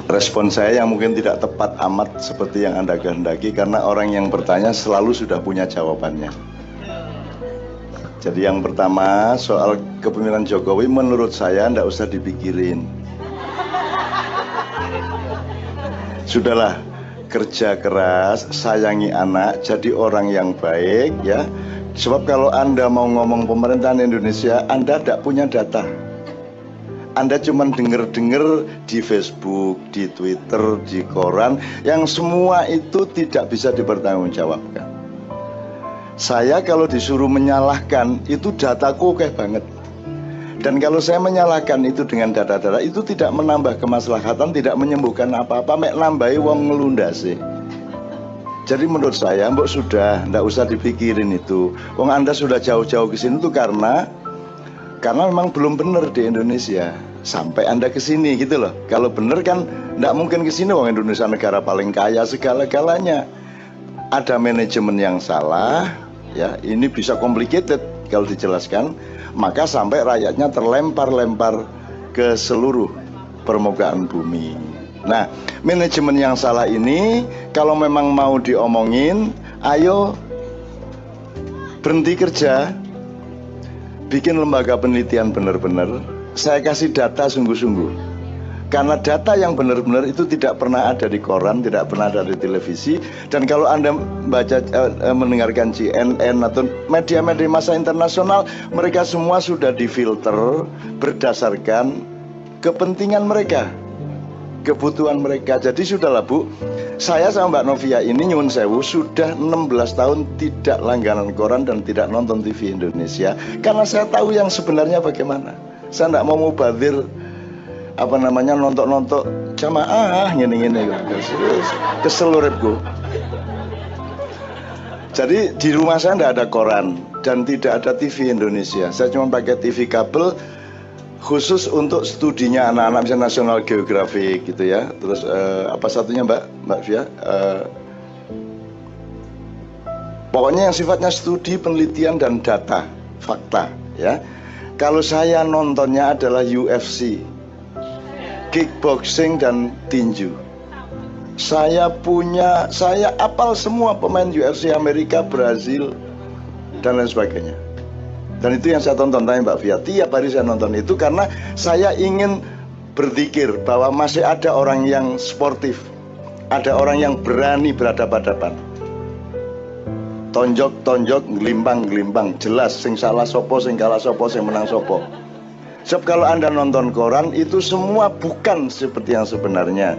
Respon saya yang mungkin tidak tepat amat seperti yang Anda kehendaki, karena orang yang bertanya selalu sudah punya jawabannya. Jadi yang pertama, soal kepemimpinan Jokowi menurut saya tidak usah dipikirin. Sudahlah, kerja keras, sayangi anak, jadi orang yang baik ya. Sebab kalau Anda mau ngomong pemerintahan Indonesia, Anda tidak punya data. Anda cuma dengar-dengar di Facebook, di Twitter, di koran, yang semua itu tidak bisa dipertanggungjawabkan. Saya kalau disuruh menyalahkan, itu dataku oke banget. Dan kalau saya menyalahkan itu dengan data-data, itu tidak menambah kemaslahatan, tidak menyembuhkan apa-apa, mek nambahi wong ngelundase. Jadi menurut saya, mbok sudah, ndak usah dipikirin itu. Wong Anda sudah jauh-jauh ke sini itu karena memang belum benar di Indonesia. Sampai Anda ke sini gitu loh. Kalau benar kan ndak mungkin ke sini, wong Indonesia negara paling kaya segala-galanya. Ada manajemen yang salah, ya. Ini bisa complicated kalau dijelaskan. Maka sampai rakyatnya terlempar-lempar ke seluruh permukaan bumi. Nah, manajemen yang salah ini kalau memang mau diomongin, ayo berhenti kerja, bikin lembaga penelitian benar-benar. Saya kasih data sungguh-sungguh. Karena data yang benar-benar itu tidak pernah ada di koran, tidak pernah ada di televisi. Dan kalau Anda mendengarkan CNN atau media-media massa internasional, mereka semua sudah difilter berdasarkan kepentingan mereka, kebutuhan mereka. Jadi sudahlah Bu, saya sama Mbak Novia ini nyuwun sewu sudah 16 tahun tidak langganan koran dan tidak nonton TV Indonesia. Karena saya tahu yang sebenarnya bagaimana. Saya tidak mau mubazir nonton jamaah gini-gini kesel uripku. Jadi di rumah saya tidak ada koran dan tidak ada TV Indonesia. Saya cuma pakai TV kabel khusus untuk studinya anak-anak, misalnya National Geographic gitu ya. Terus apa satunya Mbak Fia? Pokoknya yang sifatnya studi, penelitian dan data, fakta ya. Kalau saya nontonnya adalah UFC, kickboxing dan tinju. Saya apal semua pemain UFC Amerika, Brazil dan lain sebagainya. Dan itu yang saya tonton, tanya Mbak Fia. Tiap hari saya nonton itu karena saya ingin berzikir bahwa masih ada orang yang sportif, ada orang yang berani berhadapan-hadapan. Tonjok-tonjok, ngelimbang-ngelimbang, jelas sing salah sopo, sing kalah sopo, sing menang sopo. Sebab kalau Anda nonton koran itu semua bukan seperti yang sebenarnya.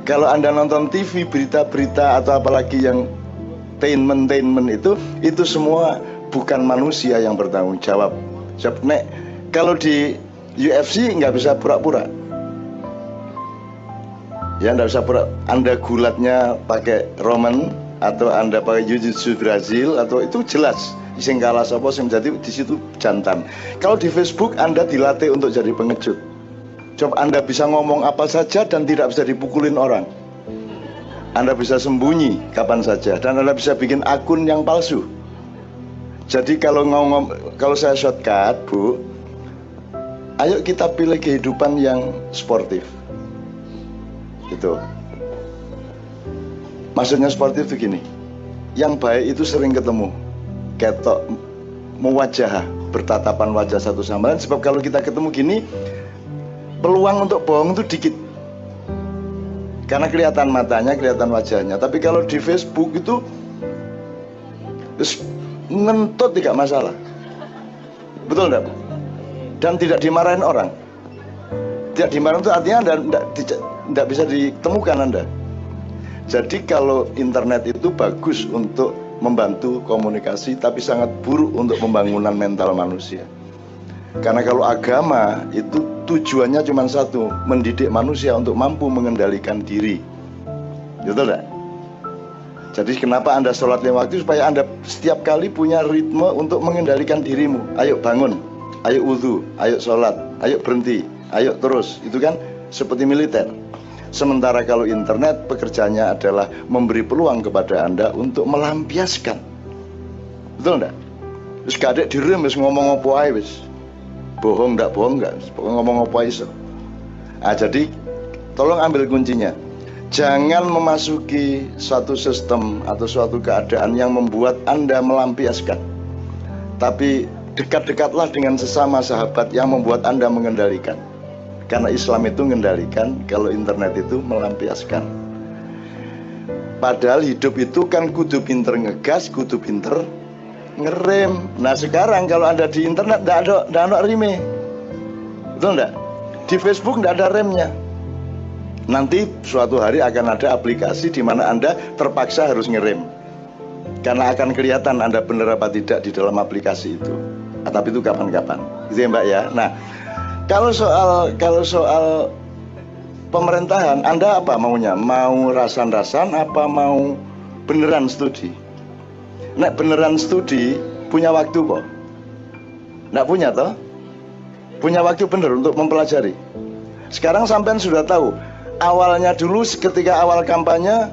Kalau Anda nonton TV, berita-berita atau apalagi yang tainment itu semua bukan manusia yang bertanggung jawab. Sebab kalau di UFC nggak bisa pura-pura. Ya nggak bisa pura. Anda gulatnya pakai Roman atau Anda pakai Jiu-Jitsu Brazil atau itu jelas. Sing kalah sapa sing jadi di situ jantan. Kalau di Facebook Anda dilatih untuk jadi pengecut. Coba Anda bisa ngomong apa saja dan tidak bisa dipukulin orang. Anda bisa sembunyi kapan saja dan Anda bisa bikin akun yang palsu. Jadi kalau saya shortcut, Bu, ayo kita pilih kehidupan yang sportif. Gitu. Maksudnya sportif itu gini. Yang baik itu sering ketemu. Ketok mewajah, bertatapan wajah satu sama lain. Sebab kalau kita ketemu gini, peluang untuk bohong itu dikit. Karena kelihatan matanya, kelihatan wajahnya. Tapi kalau di Facebook itu ngentut tidak masalah. Betul enggak, Bu? Dan tidak dimarahin orang. Tidak dimarahin itu artinya Anda tidak bisa ditemukan Anda. Jadi kalau internet itu bagus untuk membantu komunikasi, tapi sangat buruk untuk pembangunan mental manusia. Karena kalau agama itu tujuannya cuma satu, mendidik manusia untuk mampu mengendalikan diri. Betul enggak? Jadi kenapa Anda sholat 5 waktu? Supaya Anda setiap kali punya ritme untuk mengendalikan dirimu. Ayo bangun, ayo wudhu, ayo sholat, ayo berhenti, ayo terus. Itu kan seperti militer. Sementara kalau internet pekerjaannya adalah memberi peluang kepada Anda untuk melampiaskan. Betul enggak? Terus kadek direm wis ngomong apa ae wis. Bohong enggak, ngomong apa iso. Jadi Tolong ambil kuncinya. Jangan memasuki suatu sistem atau suatu keadaan yang membuat Anda melampiaskan. Tapi dekat-dekatlah dengan sesama sahabat yang membuat Anda mengendalikan. Karena Islam itu mengendalikan, kalau internet itu melampiaskan. Padahal hidup itu kan kudu pinter ngegas, kudu pinter ngerem. Nah sekarang kalau Anda di internet tidak ada reme. Betul enggak? Di Facebook tidak ada remnya. Nanti suatu hari akan ada aplikasi di mana Anda terpaksa harus ngerem. Karena akan kelihatan Anda benar apa tidak di dalam aplikasi itu. Tapi itu kapan-kapan. Gitu ya Mbak ya. Nah, kalau soal pemerintahan, Anda apa maunya? Mau rasan-rasan apa mau beneran studi? Nek beneran studi punya waktu kok? Nggak punya toh? Punya waktu bener untuk mempelajari. Sekarang sampean sudah tahu. Awalnya dulu ketika awal kampanye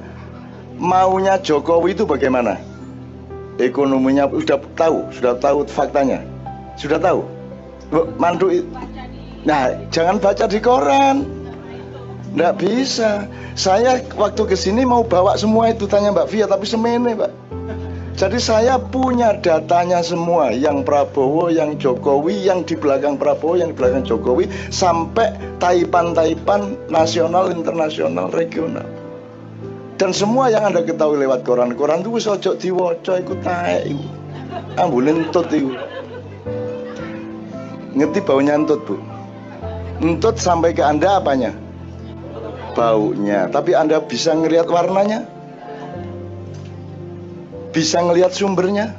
maunya Jokowi itu bagaimana? Ekonominya sudah tahu faktanya. Sudah tahu. Mandu. Nah, jangan baca di koran. Nggak bisa. Saya waktu kesini mau bawa semua itu, tanya Mbak Via, tapi semene Pak. Jadi saya punya datanya semua, yang Prabowo, yang Jokowi, yang di belakang Prabowo, yang di belakang Jokowi, sampai taipan-taipan nasional, internasional, regional. Dan semua yang Anda ketahui lewat koran-koran itu ojo diwoco, ikut taek itu. Ambulin entut itu. Ngerti baunya entut, Bu? Entut sampai ke Anda apanya? Baunya. Tapi Anda bisa ngelihat warnanya? Bisa ngelihat sumbernya?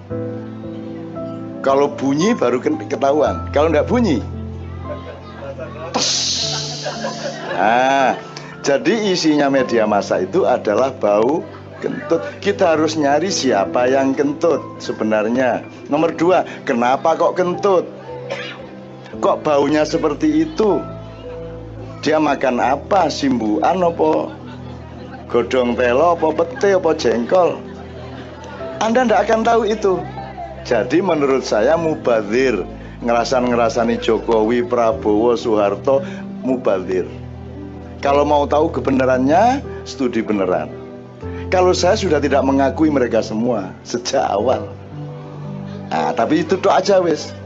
Kalau bunyi baru ketahuan. Kalau enggak bunyi, tes. Nah, jadi isinya media massa itu adalah bau kentut. Kita harus nyari siapa yang kentut sebenarnya. Nomor 2, kenapa kok kentut? Kok baunya seperti itu? Dia makan apa? Simbuan apa? Godong telo apa pete apa jengkol? Anda tidak akan tahu itu. Jadi menurut saya mubadzir. Ngerasani Jokowi, Prabowo, Soeharto, mubadzir. Kalau mau tahu kebenarannya, studi beneran. Kalau saya sudah tidak mengakui mereka semua sejak awal. Nah, tapi itu doa aja wis.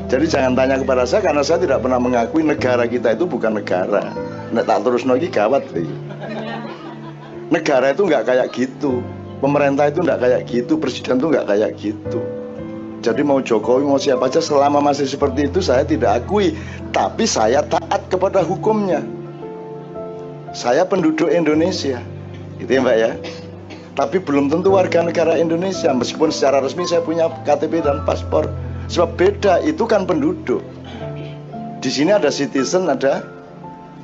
Jadi jangan tanya kepada saya, karena saya tidak pernah mengakui negara kita itu bukan negara. Nek tak terus lagi gawat. Negara itu nggak kayak gitu. Pemerintah itu nggak kayak gitu, presiden itu nggak kayak gitu. Jadi mau Jokowi mau siapa aja, selama masih seperti itu saya tidak akui. Tapi saya taat kepada hukumnya. Saya penduduk Indonesia, gitu ya Mbak ya. Tapi belum tentu warga negara Indonesia, meskipun secara resmi saya punya KTP dan paspor. Sebab beda, itu kan penduduk. Di sini ada citizen, ada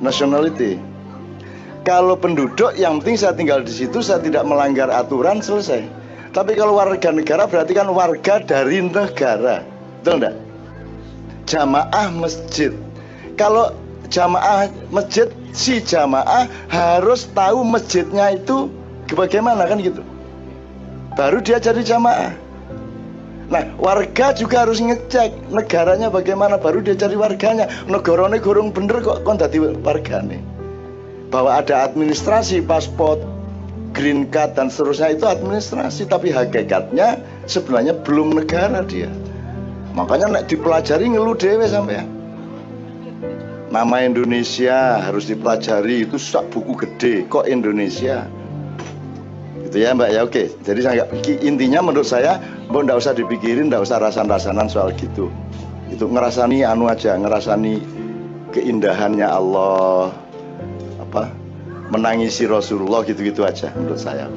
nationality. Kalau penduduk, yang penting saya tinggal di situ, saya tidak melanggar aturan, selesai. Tapi kalau warga negara berarti kan warga dari negara, betul enggak? Jamaah masjid. Kalau jamaah masjid, si jamaah harus tahu masjidnya itu bagaimana kan gitu. Baru dia jadi jamaah. Nah, warga juga harus ngecek negaranya bagaimana, baru dia jadi warganya. Negarane gorong bener kok dadi wargane. Bahwa ada administrasi, paspor, green card dan seterusnya itu administrasi, tapi hakikatnya sebenarnya belum negara dia. Makanya nek dipelajari ngeluh dewe sampean. Nama Indonesia harus dipelajari, itu sak buku gede kok Indonesia. Gitu ya Mbak ya, oke. Jadi intinya menurut saya Mbak nggak usah dipikirin, nggak usah rasan-rasanan soal gitu. Itu ngerasani anu aja, ngerasani keindahannya Allah, menangisi Rasulullah, gitu-gitu aja menurut saya.